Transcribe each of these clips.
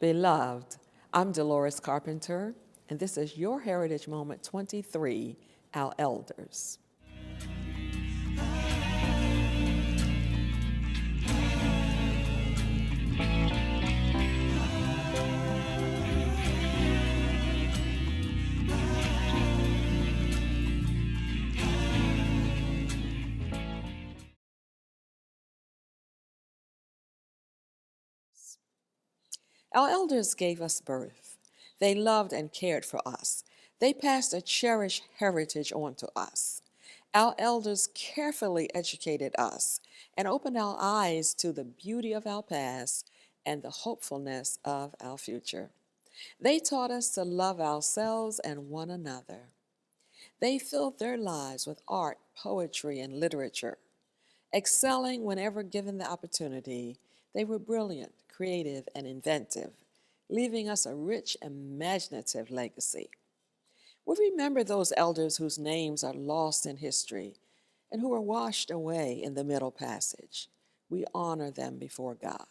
Beloved, I'm Dolores Carpenter, and this is your Heritage Moment 23, Our Elders. Our elders gave us birth. They loved and cared for us. They passed a cherished heritage on to us. Our elders carefully educated us and opened our eyes to the beauty of our past and the hopefulness of our future. They taught us to love ourselves and one another. They filled their lives with art, poetry, and literature. Excelling whenever given the opportunity, they were brilliant, creative, and inventive, leaving us a rich, imaginative legacy. We remember those elders whose names are lost in history and who were washed away in the Middle Passage. We honor them before God.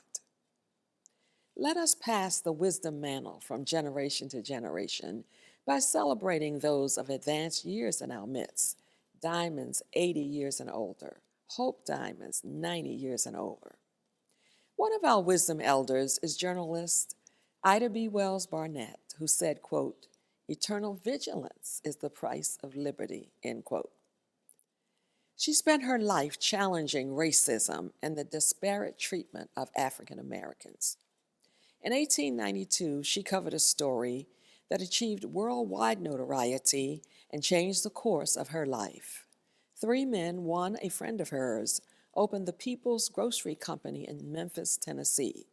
Let us pass the wisdom mantle from generation to generation by celebrating those of advanced years in our midst, diamonds 80 years and older, Hope Diamonds 90 years and over. One of our wisdom elders is journalist Ida B. Wells Barnett, who said, quote, "Eternal vigilance is the price of liberty," end quote. She spent her life challenging racism and the disparate treatment of African Americans. In 1892, she covered a story that achieved worldwide notoriety and changed the course of her life. Three men, one a friend of hers, opened the People's Grocery Company in Memphis, Tennessee.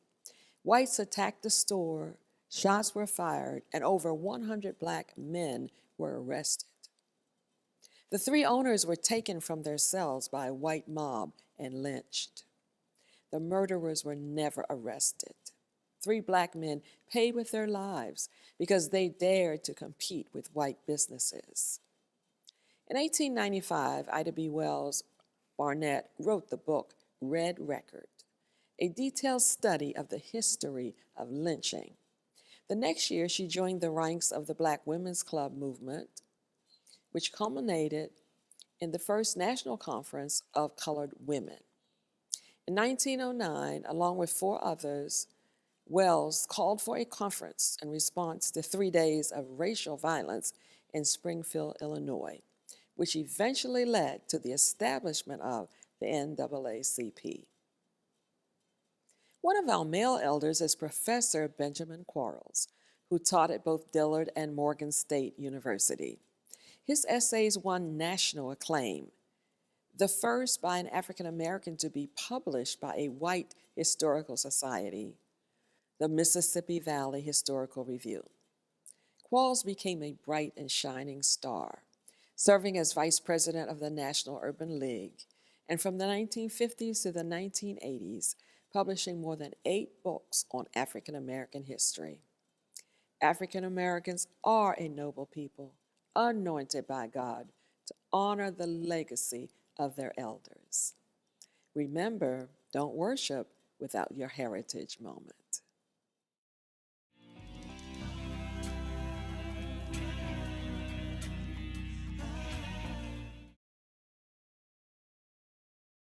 Whites attacked the store, shots were fired, and over 100 black men were arrested. The three owners were taken from their cells by a white mob and lynched. The murderers were never arrested. Three black men paid with their lives because they dared to compete with white businesses. In 1895, Ida B. Wells Barnett wrote the book Red Record, a detailed study of the history of lynching. The next year, she joined the ranks of the Black Women's Club movement, which culminated in the first National Conference of Colored Women. In 1909, along with four others, Wells called for a conference in response to 3 days of racial violence in Springfield, Illinois, which eventually led to the establishment of the NAACP. One of our male elders is Professor Benjamin Quarles, who taught at both Dillard and Morgan State University. His essays won national acclaim, the first by an African American to be published by a white historical society, the Mississippi Valley Historical Review. Quarles became a bright and shining star, serving as vice president of the National Urban League, and from the 1950s to the 1980s, publishing more than 8 books on African American history. African Americans are a noble people, anointed by God to honor the legacy of their elders. Remember, don't worship without your heritage moment.